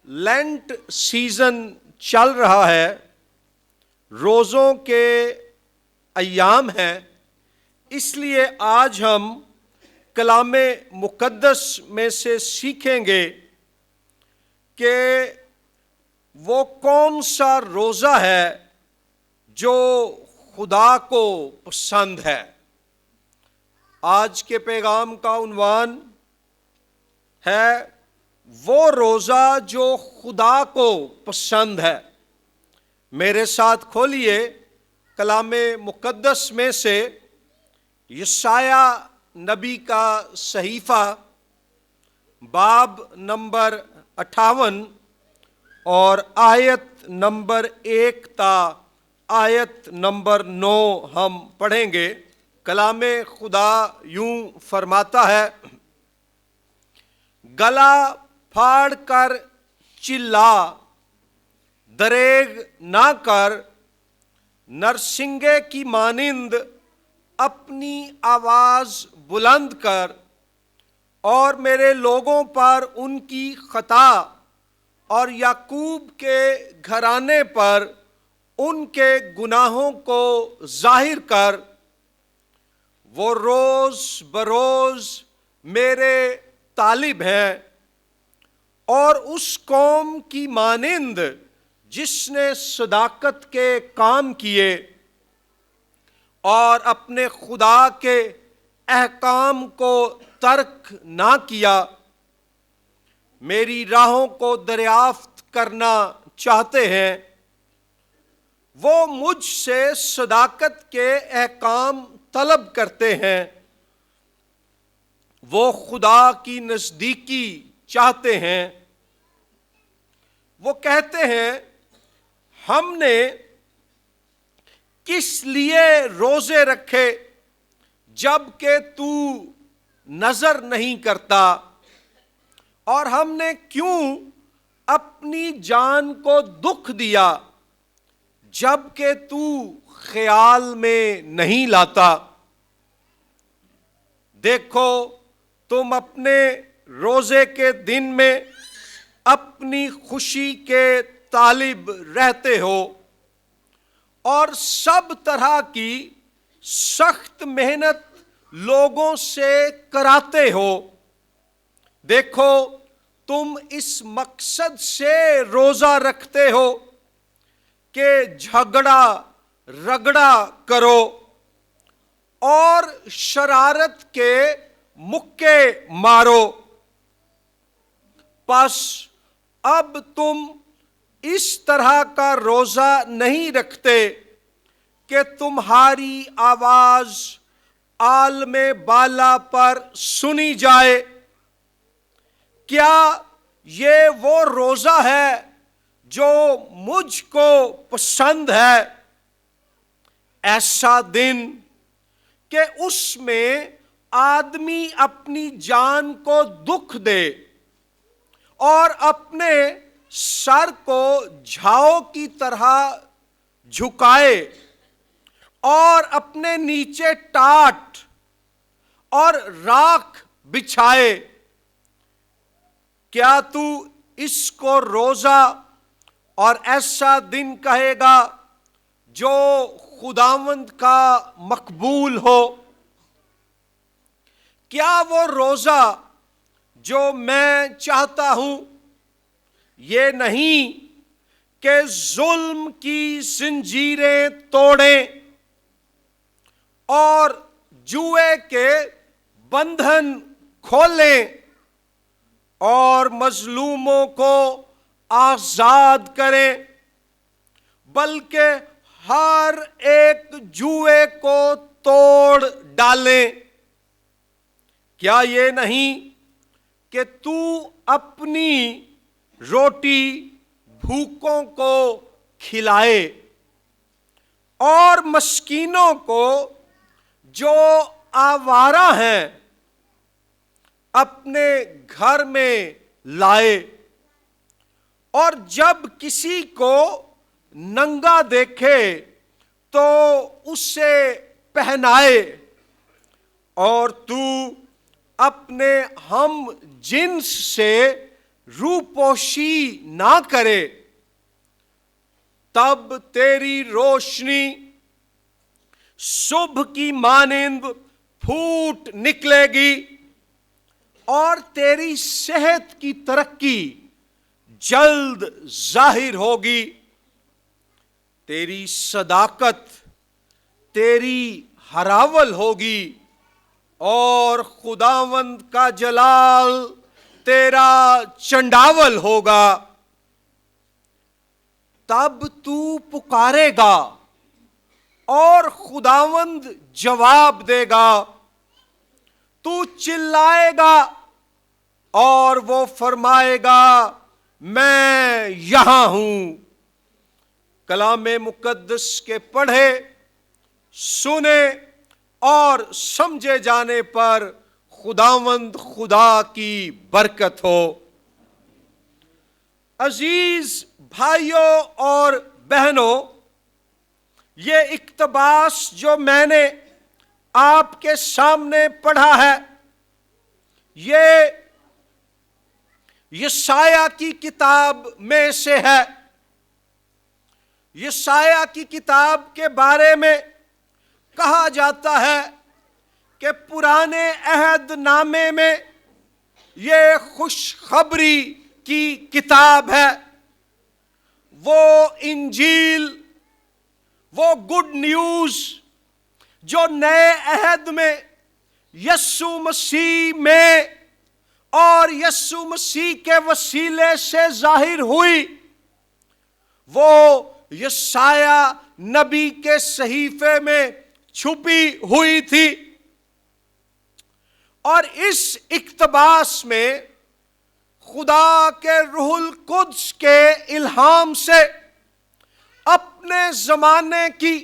لینٹ season چل رہا ہے، روزوں کے ایام ہیں، اس لیے آج ہم کلام مقدس میں سے سیکھیں گے کہ وہ کون سا روزہ ہے جو خدا کو پسند ہے۔ آج کے پیغام کا عنوان ہے وہ روزہ جو خدا کو پسند ہے۔ میرے ساتھ کھولیے کلام مقدس میں سے یشعیاء نبی کا صحیفہ باب نمبر 58 اور آیت نمبر 1 تا آیت نمبر 9 ہم پڑھیں گے۔ کلام خدا یوں فرماتا ہے، گلا پھاڑ کر چلا، دریغ نہ کر، نرسنگے کی مانند اپنی آواز بلند کر، اور میرے لوگوں پر ان کی خطا اور یعقوب کے گھرانے پر ان کے گناہوں کو ظاہر کر۔ وہ روز بروز میرے طالب ہیں، اور اس قوم کی مانند جس نے صداقت کے کام کیے اور اپنے خدا کے احکام کو ترک نہ کیا، میری راہوں کو دریافت کرنا چاہتے ہیں۔ وہ مجھ سے صداقت کے احکام طلب کرتے ہیں، وہ خدا کی نزدیکی چاہتے ہیں۔ وہ کہتے ہیں، ہم نے کس لیے روزے رکھے جب کہ تو نظر نہیں کرتا، اور ہم نے کیوں اپنی جان کو دکھ دیا جب کہ تو خیال میں نہیں لاتا۔ دیکھو، تم اپنے روزے کے دن میں اپنی خوشی کے طالب رہتے ہو، اور سب طرح کی سخت محنت لوگوں سے کراتے ہو۔ دیکھو، تم اس مقصد سے روزہ رکھتے ہو کہ جھگڑا رگڑا کرو اور شرارت کے مکے مارو۔ پس اب تم اس طرح کا روزہ نہیں رکھتے کہ تمہاری آواز عالم بالا پر سنی جائے۔ کیا یہ وہ روزہ ہے جو مجھ کو پسند ہے؟ ایسا دن کہ اس میں آدمی اپنی جان کو دکھ دے اور اپنے سر کو جھاؤ کی طرح جھکائے، اور اپنے نیچے ٹاٹ اور راکھ بچھائے۔ کیا تو اس کو روزہ اور ایسا دن کہے گا جو خداوند کا مقبول ہو؟ کیا وہ روزہ جو میں چاہتا ہوں یہ نہیں کہ ظلم کی زنجیریں توڑیں اور جوئے کے بندھن کھولیں اور مظلوموں کو آزاد کریں، بلکہ ہر ایک جوئے کو توڑ ڈالیں؟ کیا یہ نہیں کہ تو اپنی روٹی بھوکوں کو کھلائے اور مسکینوں کو جو آوارہ ہیں اپنے گھر میں لائے، اور جب کسی کو ننگا دیکھے تو اسے پہنائے، اور تو اپنے ہم جنس سے روپوشی نہ کرے، تب تیری روشنی صبح کی مانند پھوٹ نکلے گی اور تیری صحت کی ترقی جلد ظاہر ہوگی۔ تیری صداقت تیری ہراول ہوگی اور خداوند کا جلال تیرا چنڈاول ہوگا۔ تب تو پکارے گا اور خداوند جواب دے گا، تو چلائے گا اور وہ فرمائے گا میں یہاں ہوں۔ کلام مقدس کے پڑھے، سنے اور سمجھے جانے پر خداوند خدا کی برکت ہو۔ عزیز بھائیوں اور بہنوں، یہ اقتباس جو میں نے آپ کے سامنے پڑھا ہے، یہ یسایہ کی کتاب میں سے ہے۔ یسایہ کی کتاب کے بارے میں کہا جاتا ہے کہ پرانے عہد نامے میں یہ خوشخبری کی کتاب ہے، وہ انجیل، وہ گڈ نیوز جو نئے عہد میں یسوع مسیح میں اور یسوع مسیح کے وسیلے سے ظاہر ہوئی، وہ یسایہ نبی کے صحیفے میں چھپی ہوئی تھی۔ اور اس اقتباس میں خدا کے روح القدس کے الہام سے اپنے زمانے کی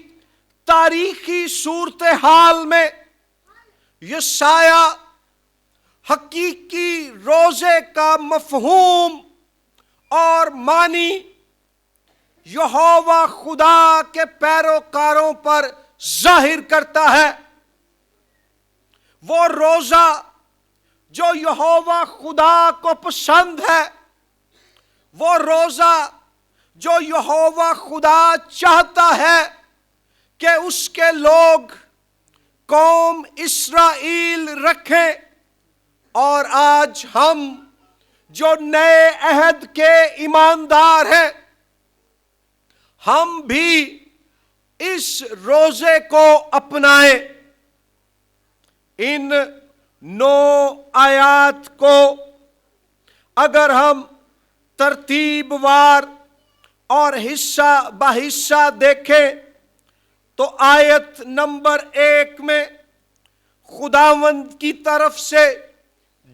تاریخی صورتحال میں یسایہ حقیقی روزے کا مفہوم اور معنی یہوہ خدا کے پیروکاروں پر ظاہر کرتا ہے۔ وہ روزہ جو یہوہ خدا کو پسند ہے، وہ روزہ جو یہوہ خدا چاہتا ہے کہ اس کے لوگ قوم اسرائیل رکھیں، اور آج ہم جو نئے عہد کے ایماندار ہیں، ہم بھی اس روزے کو اپنائیں۔ ان 9 آیات کو اگر ہم ترتیب وار اور حصہ بہ حصہ دیکھیں تو آیت نمبر 1 میں خداوند کی طرف سے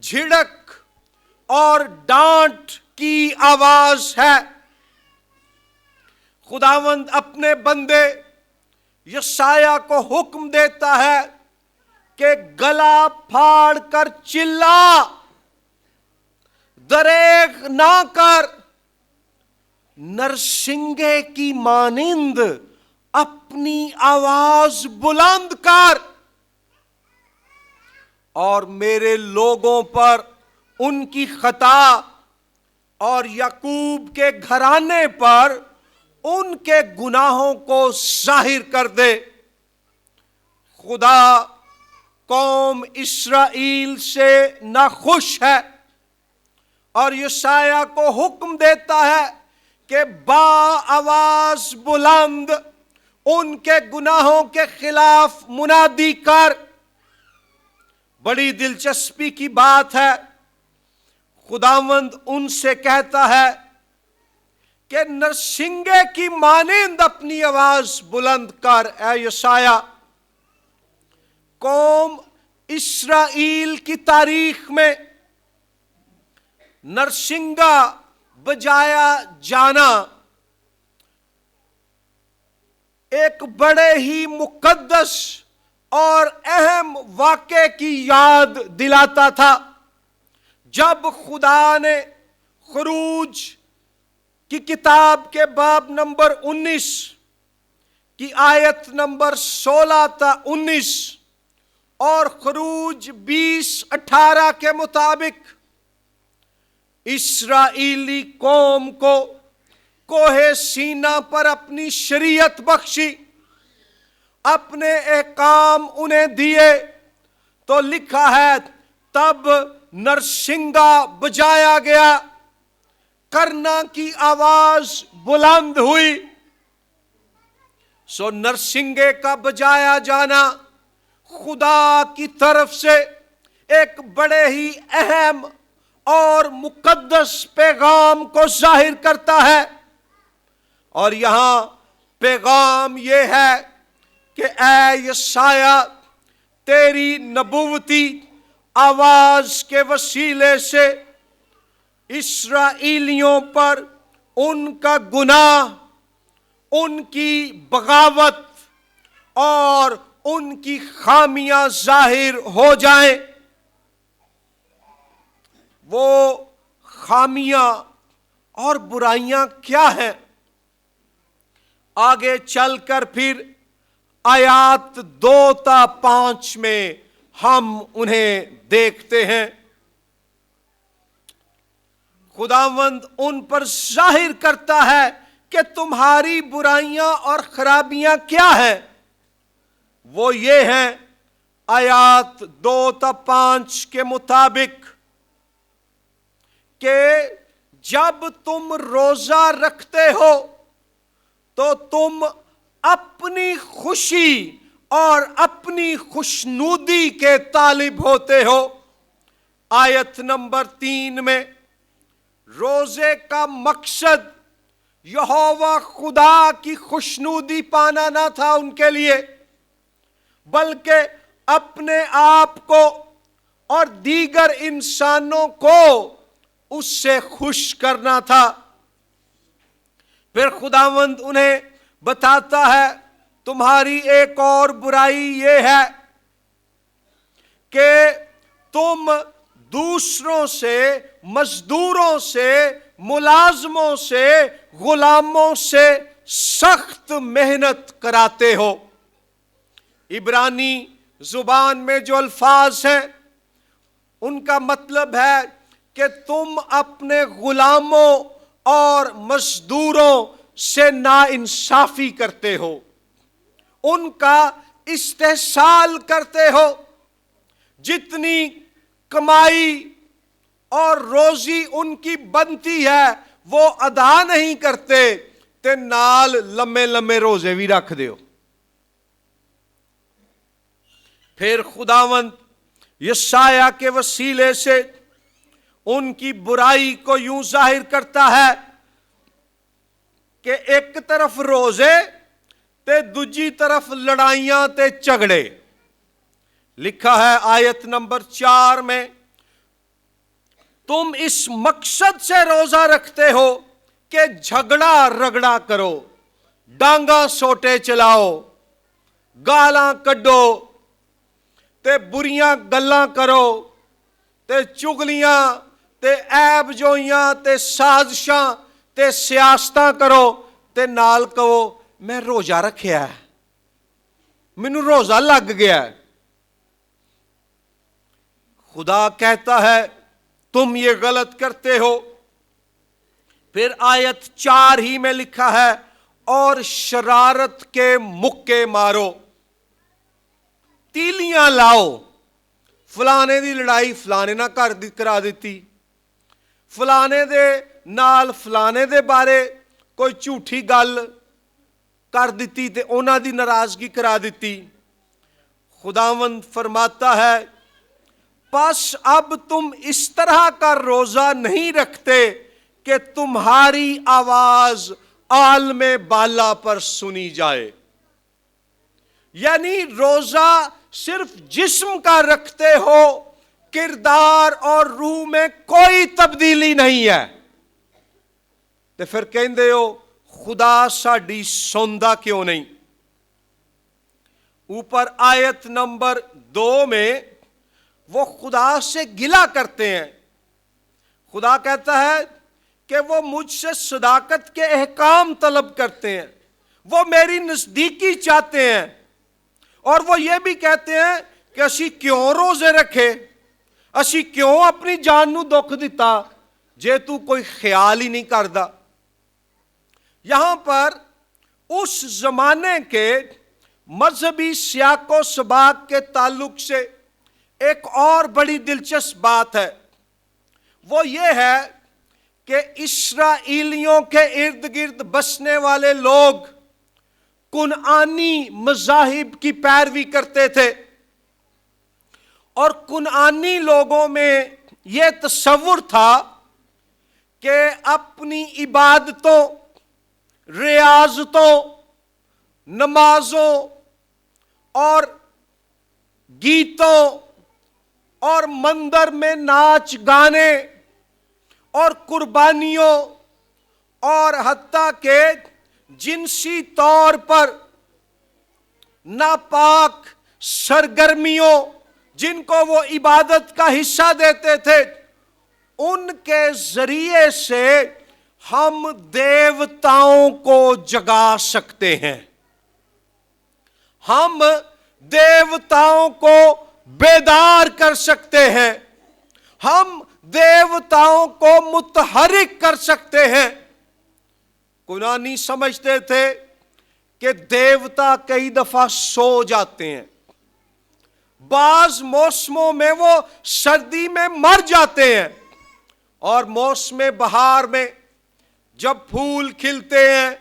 جھڑک اور ڈانٹ کی آواز ہے۔ خداوند اپنے بندے یسایہ کو حکم دیتا ہے کہ گلا پھاڑ کر چلا، دریغ نہ کر، نرسنگے کی مانند اپنی آواز بلند کر، اور میرے لوگوں پر ان کی خطا اور یعقوب کے گھرانے پر ان کے گناہوں کو ظاہر کر دے۔ خدا قوم اسرائیل سے ناخوش ہے اور یسایہ کو حکم دیتا ہے کہ با آواز بلند ان کے گناہوں کے خلاف منادی کر۔ بڑی دلچسپی کی بات ہے، خداوند ان سے کہتا ہے کہ نرسنگے کی مانند اپنی آواز بلند کر اے یسایہ۔ قوم اسرائیل کی تاریخ میں نرسنگا بجایا جانا ایک بڑے ہی مقدس اور اہم واقعے کی یاد دلاتا تھا۔ جب خدا نے خروج کی کتاب کے باب نمبر 19 کی آیت نمبر 16 تا 19 اور خروج 20:18 کے مطابق اسرائیلی قوم کو کوہ سینا پر اپنی شریعت بخشی، اپنے احکام انہیں دیے، تو لکھا ہے تب نرسنگا بجایا گیا، کرنا کی آواز بلند ہوئی۔ سو نرسنگے کا بجایا جانا خدا کی طرف سے ایک بڑے ہی اہم اور مقدس پیغام کو ظاہر کرتا ہے، اور یہاں پیغام یہ ہے کہ اے یسایہ، تیری نبوتی آواز کے وسیلے سے اسرائیلیوں پر ان کا گناہ، ان کی بغاوت اور ان کی خامیاں ظاہر ہو جائیں۔ وہ خامیاں اور برائیاں کیا ہیں؟ آگے چل کر پھر آیات 2 تا 5 میں ہم انہیں دیکھتے ہیں۔ خداوند ان پر ظاہر کرتا ہے کہ تمہاری برائیاں اور خرابیاں کیا ہیں۔ وہ یہ ہیں، آیات 2 تا 5 کے مطابق، کہ جب تم روزہ رکھتے ہو تو تم اپنی خوشی اور اپنی خوشنودی کے طالب ہوتے ہو۔ آیت نمبر 3 میں روزے کا مقصد یہوہ خدا کی خوشنودی پانا نہ تھا ان کے لیے، بلکہ اپنے آپ کو اور دیگر انسانوں کو اس سے خوش کرنا تھا۔ پھر خداوند انہیں بتاتا ہے تمہاری ایک اور برائی یہ ہے کہ تم دوسروں سے، مزدوروں سے، ملازموں سے، غلاموں سے سخت محنت کراتے ہو۔ عبرانی زبان میں جو الفاظ ہیں ان کا مطلب ہے کہ تم اپنے غلاموں اور مزدوروں سے ناانصافی کرتے ہو، ان کا استحصال کرتے ہو، جتنی کمائی اور روزی ان کی بنتی ہے وہ ادا نہیں کرتے تے نال لمے لمے روزے بھی رکھ دیو۔ پھر خداوند یسایہ کے وسیلے سے ان کی برائی کو یوں ظاہر کرتا ہے کہ ایک طرف روزے تے دوجی طرف لڑائیاں تے جھگڑے۔ لکھا ہے آیت نمبر 4 میں، تم اس مقصد سے روزہ رکھتے ہو کہ جھگڑا رگڑا کرو، ڈانگاں سوٹے چلاؤ، گالاں کڈو تے بریاں گلاں کرو تے چگلیاں تے عیب جوئیاں تے سازشاں تے سیاستاں کرو تے نال کہو میں روزہ رکھیا ہے، مینوں روزہ لگ گیا ہے۔ خدا کہتا ہے تم یہ غلط کرتے ہو۔ پھر آیت 4 ہی میں لکھا ہے اور شرارت کے مکے مارو، تیلیاں لاؤ، فلانے دی لڑائی فلانے نہ کرا دیتی، فلانے دے نال فلانے دے بارے کوئی جھوٹی گل کر دیتی تے انہاں دی ناراضگی کرا دیتی۔ خداوند فرماتا ہے پس اب تم اس طرح کا روزہ نہیں رکھتے کہ تمہاری آواز عالم بالا پر سنی جائے۔ یعنی روزہ صرف جسم کا رکھتے ہو، کردار اور روح میں کوئی تبدیلی نہیں ہے، تو پھر کہندے ہو خدا ساڈی سوندا کیوں نہیں۔ اوپر آیت نمبر 2 میں وہ خدا سے گلہ کرتے ہیں۔ خدا کہتا ہے کہ وہ مجھ سے صداقت کے احکام طلب کرتے ہیں، وہ میری نزدیکی چاہتے ہیں، اور وہ یہ بھی کہتے ہیں کہ اسی کیوں روزے رکھے، اسی کیوں اپنی جان نو دکھ دیتا، جے تو کوئی خیال ہی نہیں کردا۔ یہاں پر اس زمانے کے مذہبی سیاق و سباق کے تعلق سے ایک اور بڑی دلچسپ بات ہے، وہ یہ ہے کہ اسرائیلیوں کے ارد گرد بسنے والے لوگ کنعانی مذاہب کی پیروی کرتے تھے، اور کنعانی لوگوں میں یہ تصور تھا کہ اپنی عبادتوں، ریاضتوں، نمازوں اور گیتوں اور مندر میں ناچ گانے اور قربانیوں اور حتیٰ کہ جنسی طور پر ناپاک سرگرمیوں جن کو وہ عبادت کا حصہ دیتے تھے، ان کے ذریعے سے ہم دیوتاؤں کو جگا سکتے ہیں، ہم دیوتاؤں کو بیدار کر سکتے ہیں، ہم دیوتاؤں کو متحرک کر سکتے ہیں۔ کنعانی سمجھتے تھے کہ دیوتا کئی دفعہ سو جاتے ہیں، بعض موسموں میں وہ سردی میں مر جاتے ہیں، اور موسم بہار میں جب پھول کھلتے ہیں،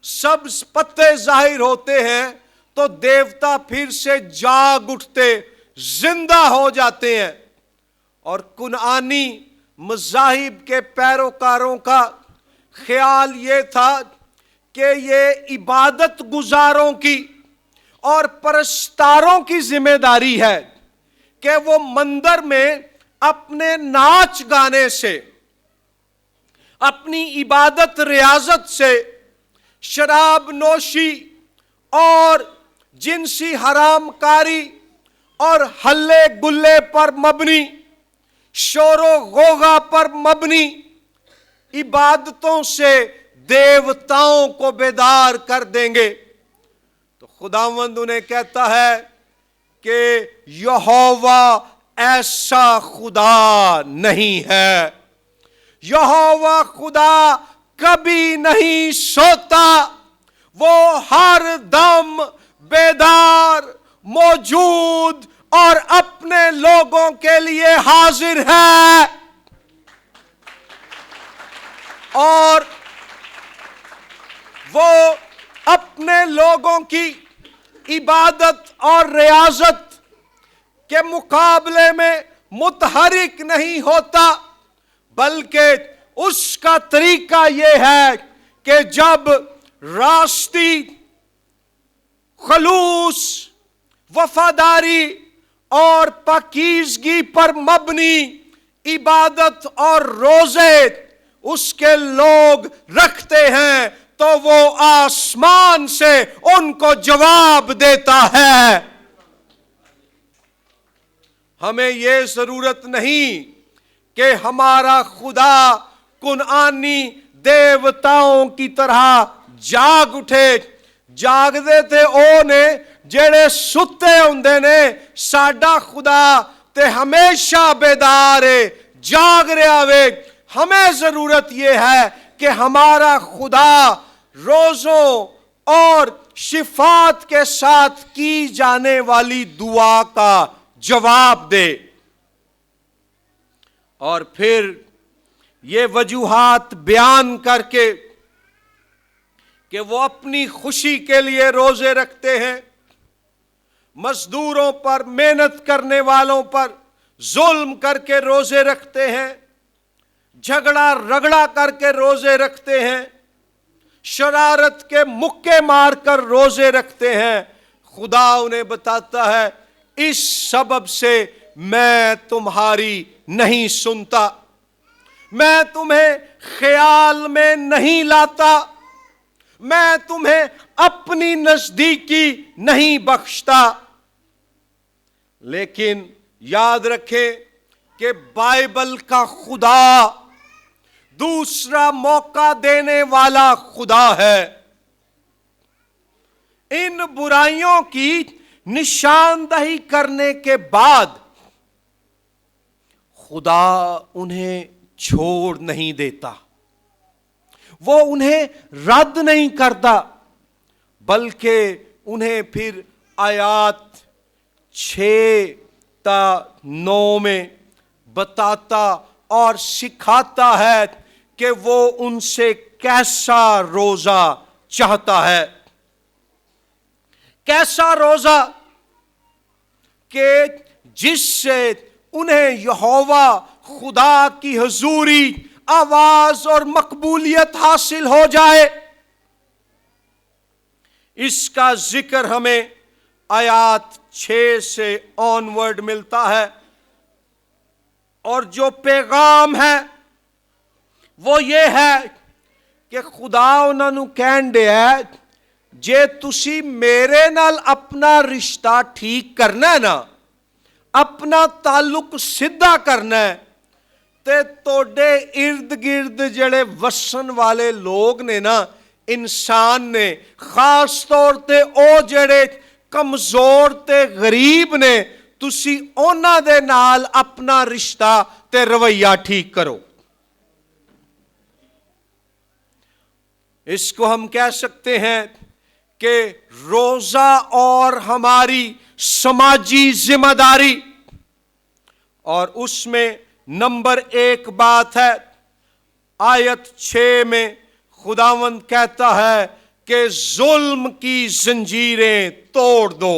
سبز پتے ظاہر ہوتے ہیں، تو دیوتا پھر سے جاگ اٹھتے، زندہ ہو جاتے ہیں۔ اور کنعانی مذاہب کے پیروکاروں کا خیال یہ تھا کہ یہ عبادت گزاروں کی اور پرستاروں کی ذمہ داری ہے کہ وہ مندر میں اپنے ناچ گانے سے، اپنی عبادت ریاضت سے، شراب نوشی اور جنسی حرام کاری اور ہلے گلے پر مبنی، شور و غوغا پر مبنی عبادتوں سے دیوتاؤں کو بیدار کر دیں گے۔ تو خداوند انہیں کہتا ہے کہ یہوہ ایسا خدا نہیں ہے، یہوہ خدا کبھی نہیں سوتا، وہ ہر دم بیدار، موجود اور اپنے لوگوں کے لیے حاضر ہے، اور وہ اپنے لوگوں کی عبادت اور ریاضت کے مقابلے میں متحرک نہیں ہوتا، بلکہ اس کا طریقہ یہ ہے کہ جب راستی، خلوص، وفاداری اور پاکیزگی پر مبنی عبادت اور روزے اس کے لوگ رکھتے ہیں، تو وہ آسمان سے ان کو جواب دیتا ہے۔ ہمیں یہ ضرورت نہیں کہ ہمارا خدا کنعانی دیوتاؤں کی طرح جاگ اٹھے۔ جاگ دے تے او نے جڑے ستے ہوندے نے، ساڈا خدا تے ہمیشہ بیدار ہے، جاگ رہا وے۔ ہمیں ضرورت یہ ہے کہ ہمارا خدا روزوں اور شفاعت کے ساتھ کی جانے والی دعا کا جواب دے، اور پھر یہ وجوہات بیان کر کے کہ وہ اپنی خوشی کے لیے روزے رکھتے ہیں، مزدوروں پر، محنت کرنے والوں پر ظلم کر کے روزے رکھتے ہیں، جھگڑا رگڑا کر کے روزے رکھتے ہیں، شرارت کے مکے مار کر روزے رکھتے ہیں۔ خدا انہیں بتاتا ہے، اس سبب سے میں تمہاری نہیں سنتا، میں تمہیں خیال میں نہیں لاتا، میں تمہیں اپنی نزدیکی نہیں بخشتا۔ لیکن یاد رکھیں کہ بائبل کا خدا دوسرا موقع دینے والا خدا ہے۔ ان برائیوں کی نشاندہی کرنے کے بعد خدا انہیں چھوڑ نہیں دیتا، وہ انہیں رد نہیں کرتا، بلکہ انہیں پھر آیات 6 تا 9 میں بتاتا اور سکھاتا ہے کہ وہ ان سے کیسا روزہ چاہتا ہے، کیسا روزہ کہ جس سے انہیں یہوہ خدا کی حضوری، آواز اور مقبولیت حاصل ہو جائے۔ اس کا ذکر ہمیں آیات 6 سے آنورڈ ملتا ہے، اور جو پیغام ہے وہ یہ ہے کہ خدا انہاں نوں کہن دیا ہے جے تسی میرے نال اپنا رشتہ ٹھیک کرنا ہے نا، اپنا تعلق سیدھا کرنا ہے، تے توڑے ارد گرد جڑے وسن والے لوگ نے نا، انسان نے، خاص طور تے او جڑے کمزور تے غریب نے، تسی اونا دے نال اپنا رشتہ تے رویہ ٹھیک کرو۔ اس کو ہم کہہ سکتے ہیں کہ روزہ اور ہماری سماجی ذمہ داری، اور اس میں نمبر 1 بات ہے، آیت 6 میں خداوند کہتا ہے کہ ظلم کی زنجیریں توڑ دو،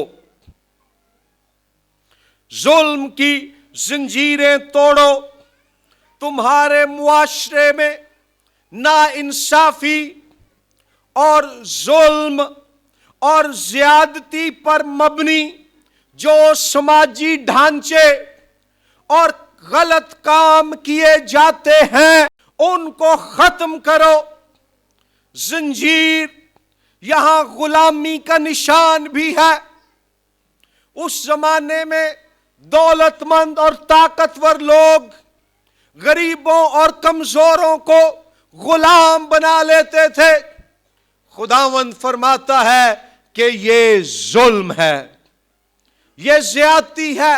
ظلم کی زنجیریں توڑو۔ تمہارے معاشرے میں ناانصافی اور ظلم اور زیادتی پر مبنی جو سماجی ڈھانچے اور غلط کام کیے جاتے ہیں ان کو ختم کرو۔ زنجیر یہاں غلامی کا نشان بھی ہے۔ اس زمانے میں دولت مند اور طاقتور لوگ غریبوں اور کمزوروں کو غلام بنا لیتے تھے۔ خداوند فرماتا ہے کہ یہ ظلم ہے، یہ زیادتی ہے۔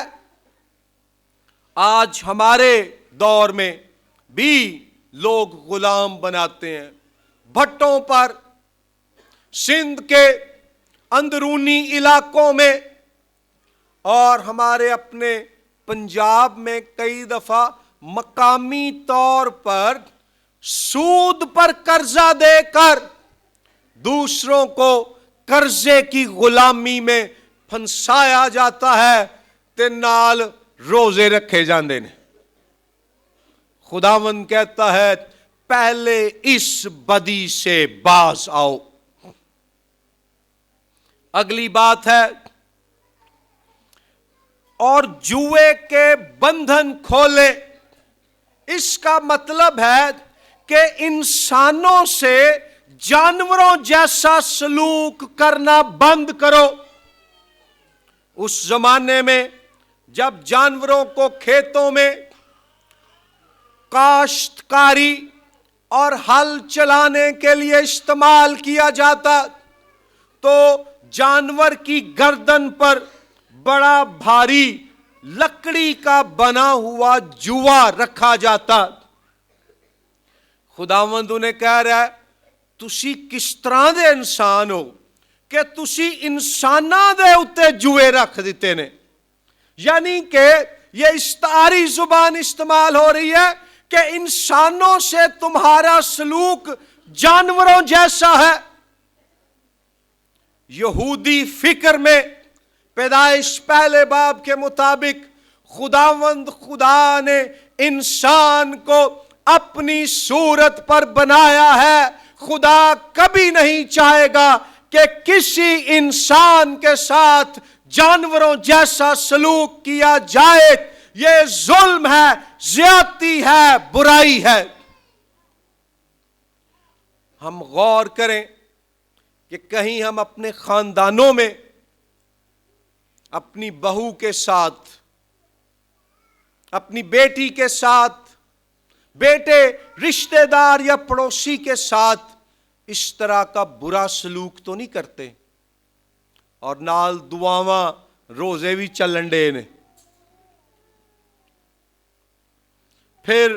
آج ہمارے دور میں بھی لوگ غلام بناتے ہیں، بھٹوں پر، سندھ کے اندرونی علاقوں میں، اور ہمارے اپنے پنجاب میں کئی دفعہ مقامی طور پر سود پر قرضہ دے کر دوسروں کو قرضے کی غلامی میں پھنسایا جاتا ہے تے نال روزے رکھے جاندے نے۔ خداوند کہتا ہے پہلے اس بدی سے باز آؤ۔ اگلی بات ہے، اور جوئے کے بندھن کھولے۔ اس کا مطلب ہے کہ انسانوں سے جانوروں جیسا سلوک کرنا بند کرو۔ اس زمانے میں جب جانوروں کو کھیتوں میں کاشتکاری اور ہل چلانے کے لیے استعمال کیا جاتا تو جانور کی گردن پر بڑا بھاری لکڑی کا بنا ہوا جوا رکھا جاتا۔ خداوند انہیں کہہ رہا ہے تسی کس طرح دے انسان ہو کہ تسی انساناں دے اتے جوئے رکھ دیتے نے۔ یعنی کہ یہ استعاری زبان استعمال ہو رہی ہے کہ انسانوں سے تمہارا سلوک جانوروں جیسا ہے۔ یہودی فکر میں پیدائش پہلے باب کے مطابق خداوند خدا نے انسان کو اپنی صورت پر بنایا ہے۔ خدا کبھی نہیں چاہے گا کہ کسی انسان کے ساتھ جانوروں جیسا سلوک کیا جائے۔ یہ ظلم ہے، زیادتی ہے، برائی ہے۔ ہم غور کریں کہ کہیں ہم اپنے خاندانوں میں اپنی بہو کے ساتھ، اپنی بیٹی کے ساتھ، بیٹے، رشتہ دار یا پڑوسی کے ساتھ اس طرح کا برا سلوک تو نہیں کرتے، اور نال دعاواں روزے بھی چلن ڈے نے۔ پھر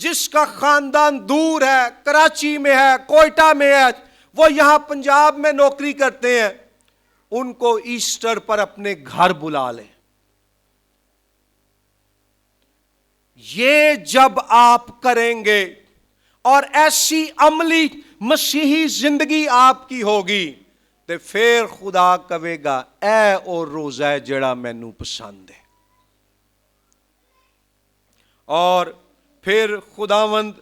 جس کا خاندان دور ہے، کراچی میں ہے، کوئٹہ میں ہے، وہ یہاں پنجاب میں نوکری کرتے ہیں، ان کو ایسٹر پر اپنے گھر بلا لیں۔ یہ جب آپ کریں گے اور ایسی عملی مسیحی زندگی آپ کی ہوگی تو پھر خدا کہے گا اے او روزہ جڑا مینوں پسند ہے۔ اور پھر خداوند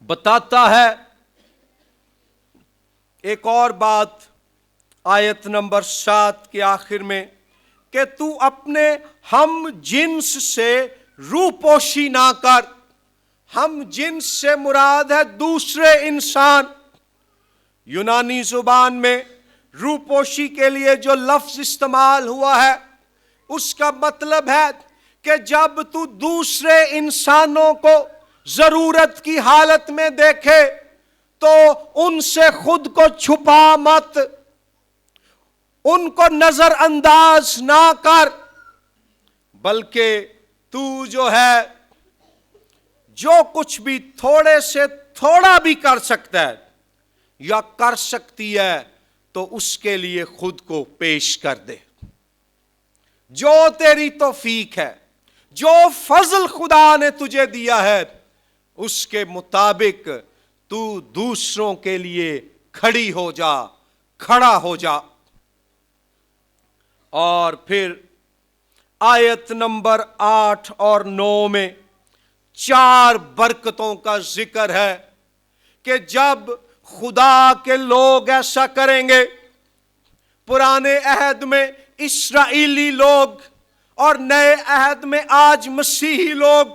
بتاتا ہے ایک اور بات آیت نمبر 7 کے آخر میں کہ تو اپنے ہم جنس سے روپوشی نہ کر۔ ہم جنس سے مراد ہے دوسرے انسان۔ یونانی زبان میں روپوشی کے لیے جو لفظ استعمال ہوا ہے اس کا مطلب ہے کہ جب تو دوسرے انسانوں کو ضرورت کی حالت میں دیکھے تو ان سے خود کو چھپا مت، ان کو نظر انداز نہ کر، بلکہ تو جو ہے جو کچھ بھی تھوڑے سے تھوڑا بھی کر سکتا ہے یا کر سکتی ہے تو اس کے لیے خود کو پیش کر دے۔ جو تیری توفیق ہے، جو فضل خدا نے تجھے دیا ہے، اس کے مطابق تو دوسروں کے لیے کھڑی ہو جا، کھڑا ہو جا۔ اور پھر آیت نمبر 8 اور 9 میں 4 برکتوں کا ذکر ہے کہ جب خدا کے لوگ ایسا کریں گے، پرانے عہد میں اسرائیلی لوگ اور نئے عہد میں آج مسیحی لوگ،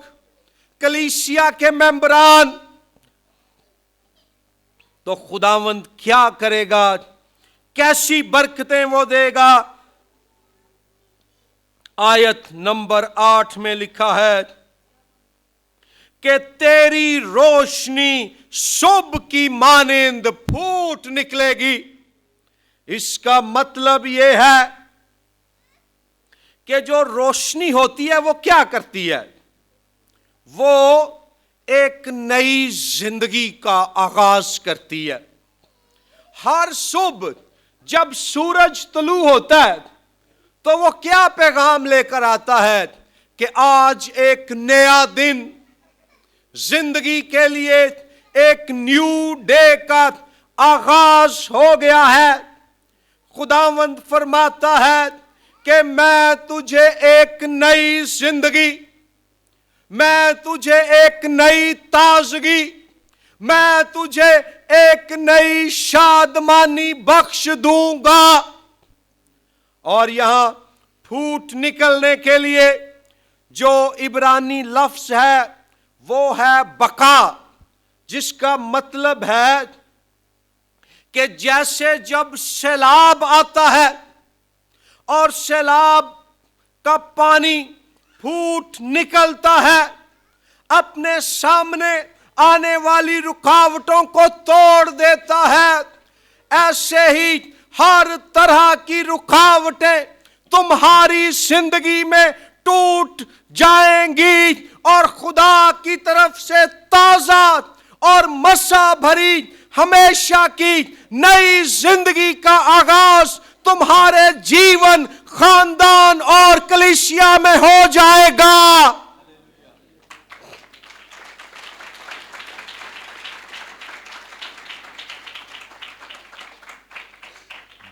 کلیسیا کے ممبران، تو خداوند کیا کرے گا، کیسی برکتیں وہ دے گا۔ آیت نمبر 8 میں لکھا ہے کہ تیری روشنی صبح کی مانند پھوٹ نکلے گی۔ اس کا مطلب یہ ہے کہ جو روشنی ہوتی ہے وہ کیا کرتی ہے؟ وہ ایک نئی زندگی کا آغاز کرتی ہے۔ ہر صبح جب سورج طلوع ہوتا ہے تو وہ کیا پیغام لے کر آتا ہے کہ آج ایک نیا دن، زندگی کے لیے ایک نیو ڈے کا آغاز ہو گیا ہے۔ خداوند فرماتا ہے کہ میں تجھے ایک نئی زندگی، میں تجھے ایک نئی تازگی، میں تجھے ایک نئی شادمانی بخش دوں گا۔ اور یہاں پھوٹ نکلنے کے لیے جو عبرانی لفظ ہے وہ ہے بقا، جس کا مطلب ہے کہ جیسے جب سیلاب آتا ہے اور سیلاب کا پانی پھوٹ نکلتا ہے، اپنے سامنے آنے والی رکاوٹوں کو توڑ دیتا ہے، ایسے ہی ہر طرح کی رکاوٹیں تمہاری زندگی میں ٹوٹ جائیں گی اور خدا کی طرف سے تازہ اور مسا بھری ہمیشہ کی نئی زندگی کا آغاز تمہارے جیون، خاندان اور کلیسیا میں ہو جائے گا۔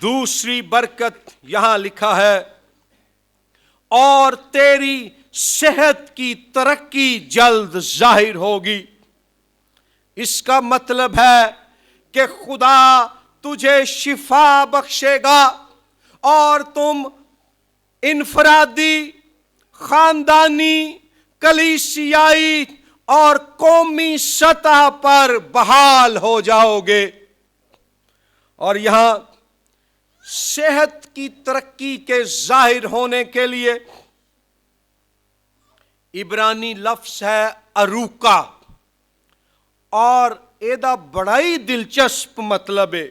دوسری برکت یہاں لکھا ہے اور تیری صحت کی ترقی جلد ظاہر ہوگی۔ اس کا مطلب ہے کہ خدا تجھے شفا بخشے گا اور تم انفرادی، خاندانی، کلیسیائی اور قومی سطح پر بحال ہو جاؤ گے۔ اور یہاں صحت کی ترقی کے ظاہر ہونے کے لیے عبرانی لفظ ہے اروکا، اور ایدہ بڑا ہی دلچسپ مطلب ہے۔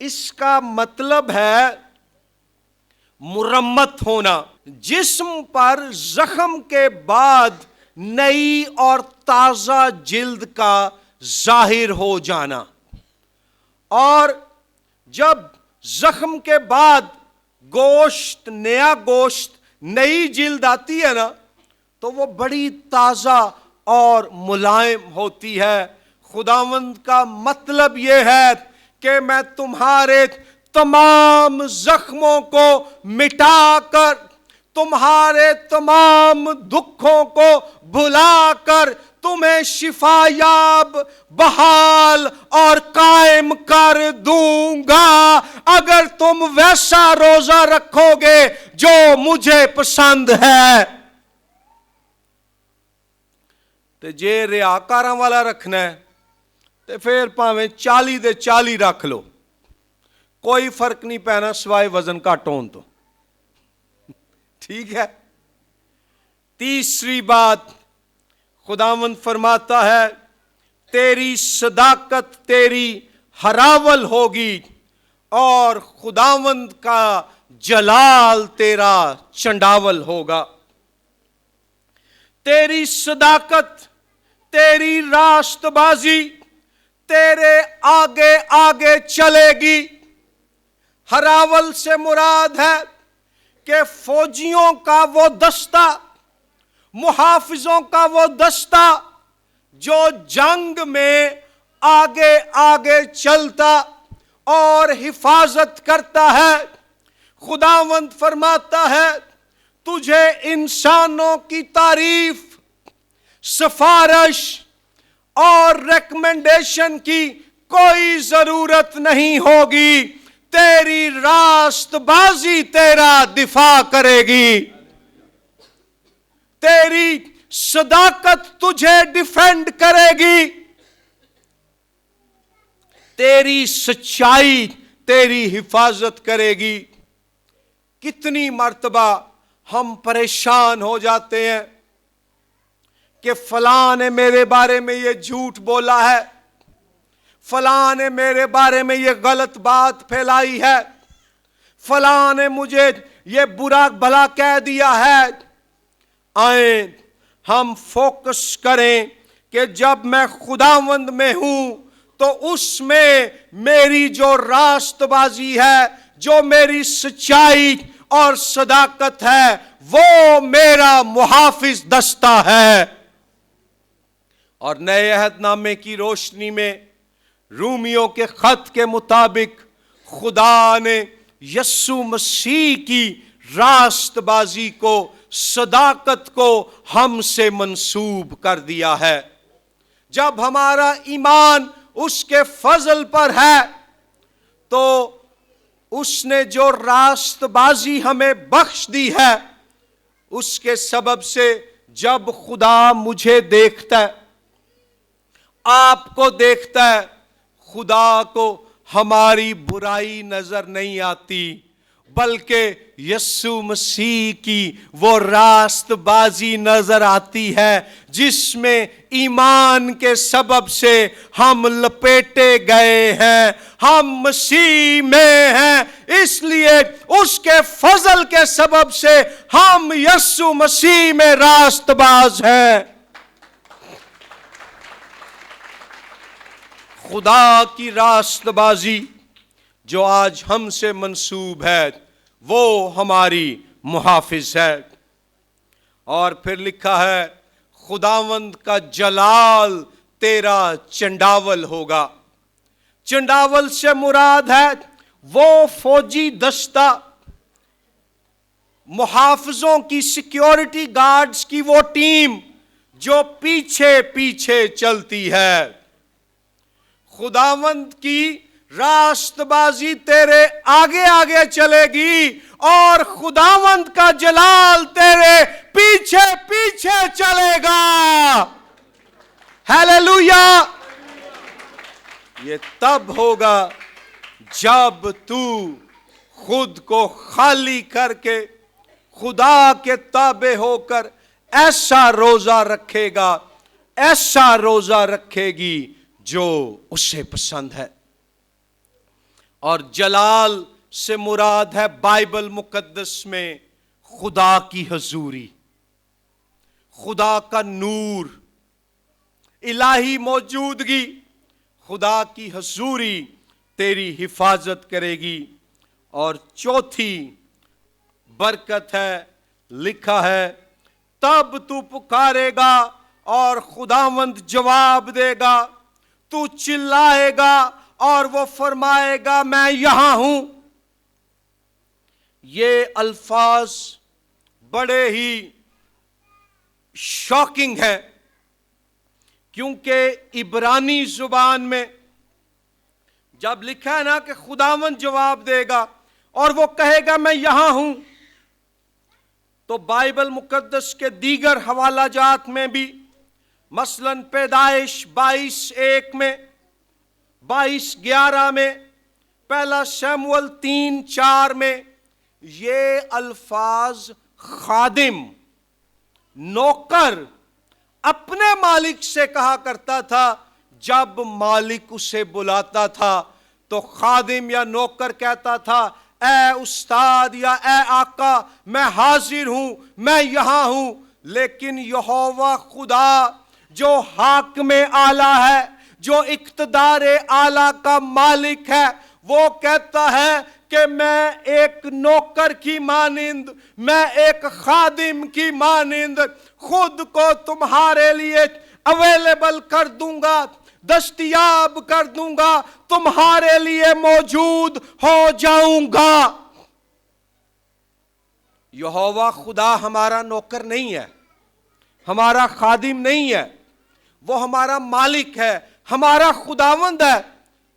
اس کا مطلب ہے مرمت ہونا، جسم پر زخم کے بعد نئی اور تازہ جلد کا ظاہر ہو جانا. اور جب زخم کے بعد گوشت، نیا گوشت، نئی جلد آتی ہے نا، تو وہ بڑی تازہ اور ملائم ہوتی ہے. خداوند کا مطلب یہ ہے کہ میں تمہارے تمام زخموں کو مٹا کر، تمہارے تمام دکھوں کو بھلا کر تمہیں شفا یاب، بحال اور قائم کر دوں گا اگر تم ویسا روزہ رکھو گے جو مجھے پسند ہے. تے جے ریاکاراں والا رکھنا ہے تے پھر پاویں 40 دے 40 رکھ لو، کوئی فرق نہیں پینا سوائے وزن گھٹ ہون تو. ٹھیک ہے. تیسری بات خداوند فرماتا ہے تیری صداقت تیری ہراول ہوگی اور خداوند کا جلال تیرا چنڈاول ہوگا. تیری صداقت، تیری راست بازی تیرے آگے آگے چلے گی. ہراول سے مراد ہے کہ فوجیوں کا وہ دستہ، محافظوں کا وہ دستہ جو جنگ میں آگے آگے چلتا اور حفاظت کرتا ہے. خداوند فرماتا ہے تجھے انسانوں کی تعریف، سفارش اور ریکمنڈیشن کی کوئی ضرورت نہیں ہوگی. تیری راست بازی تیرا دفاع کرے گی. تیری صداقت تجھے ڈیفینڈ کرے گی. تیری سچائی تیری حفاظت کرے گی. کتنی مرتبہ ہم پریشان ہو جاتے ہیں کہ فلاں نے میرے بارے میں یہ جھوٹ بولا ہے، فلاں نے میرے بارے میں یہ غلط بات پھیلائی ہے، فلاں نے مجھے یہ برا بھلا کہہ دیا ہے. آئیں ہم فوکس کریں کہ جب میں خداوند میں ہوں تو اس میں میری جو راست بازی ہے، جو میری سچائی اور صداقت ہے، وہ میرا محافظ دستہ ہے. اور نئے عہد نامے کی روشنی میں رومیوں کے خط کے مطابق خدا نے یسوع مسیح کی راست بازی کو، صداقت کو ہم سے منسوب کر دیا ہے. جب ہمارا ایمان اس کے فضل پر ہے تو اس نے جو راست بازی ہمیں بخش دی ہے، اس کے سبب سے جب خدا مجھے دیکھتا ہے، آپ کو دیکھتا ہے، خدا کو ہماری برائی نظر نہیں آتی، بلکہ یسوع مسیح کی وہ راست بازی نظر آتی ہے جس میں ایمان کے سبب سے ہم لپیٹے گئے ہیں. ہم مسیح میں ہیں، اس لیے اس کے فضل کے سبب سے ہم یسوع مسیح میں راست باز ہیں. خدا کی راست بازی جو آج ہم سے منسوب ہے وہ ہماری محافظ ہے. اور پھر لکھا ہے خداوند کا جلال تیرا چنڈاول ہوگا. چنڈاول سے مراد ہے وہ فوجی دستہ، محافظوں کی، سیکیورٹی گارڈز کی وہ ٹیم جو پیچھے پیچھے چلتی ہے. خداوند کی راست بازی تیرے آگے آگے چلے گی اور خداوند کا جلال تیرے پیچھے پیچھے چلے گا. ہیلیلویا. یہ تب ہوگا جب تو خود کو خالی کر کے خدا کے تابع ہو کر ایسا روزہ رکھے گا، ایسا روزہ رکھے گی جو اسے پسند ہے. اور جلال سے مراد ہے بائبل مقدس میں خدا کی حضوری. خدا کا نور، الہی موجودگی، خدا کی حضوری تیری حفاظت کرے گی۔ اور چوتھی برکت ہے، لکھا ہے تب تو پکارے گا اور خداوند جواب دے گا، تو چلائے گا اور وہ فرمائے گا میں یہاں ہوں۔ یہ الفاظ بڑے ہی شاکنگ ہے، کیونکہ عبرانی زبان میں جب لکھا ہے نا کہ خداوند جواب دے گا اور وہ کہے گا میں یہاں ہوں، تو بائبل مقدس کے دیگر حوالہ جات میں بھی، مثلا پیدائش 22:1 میں، 22:11 میں، پہلا شموئیل 3:4 میں، یہ الفاظ خادم، نوکر اپنے مالک سے کہا کرتا تھا۔ جب مالک اسے بلاتا تھا تو خادم یا نوکر کہتا تھا اے استاد یا اے آقا میں حاضر ہوں، میں یہاں ہوں۔ لیکن یہوہ خدا جو حاکم اعلیٰ ہے، جو اقتدار اعلیٰ کا مالک ہے، وہ کہتا ہے کہ میں ایک نوکر کی مانند، میں ایک خادم کی مانند خود کو تمہارے لیے اویلیبل کر دوں گا، دستیاب کر دوں گا، تمہارے لیے موجود ہو جاؤں گا۔ یہوہ خدا ہمارا نوکر نہیں ہے، ہمارا خادم نہیں ہے، وہ ہمارا مالک ہے، ہمارا خداوند ہے،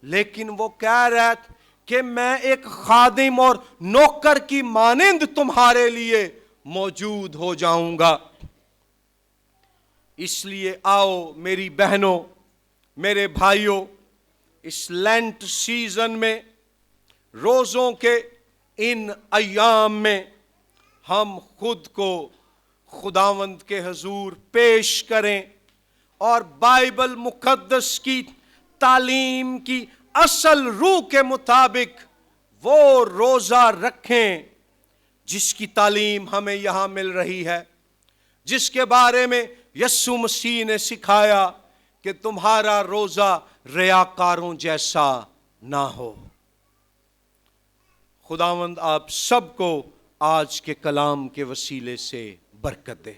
لیکن وہ کہہ رہا ہے کہ میں ایک خادم اور نوکر کی مانند تمہارے لیے موجود ہو جاؤں گا۔ اس لیے آؤ میری بہنوں، میرے بھائیوں، اس لینٹ سیزن میں، روزوں کے ان ایام میں، ہم خود کو خداوند کے حضور پیش کریں اور بائبل مقدس کی تعلیم کی اصل روح کے مطابق وہ روزہ رکھیں جس کی تعلیم ہمیں یہاں مل رہی ہے، جس کے بارے میں یسوع مسیح نے سکھایا کہ تمہارا روزہ ریاکاروں جیسا نہ ہو۔ خداوند آپ سب کو آج کے کلام کے وسیلے سے برکت دے۔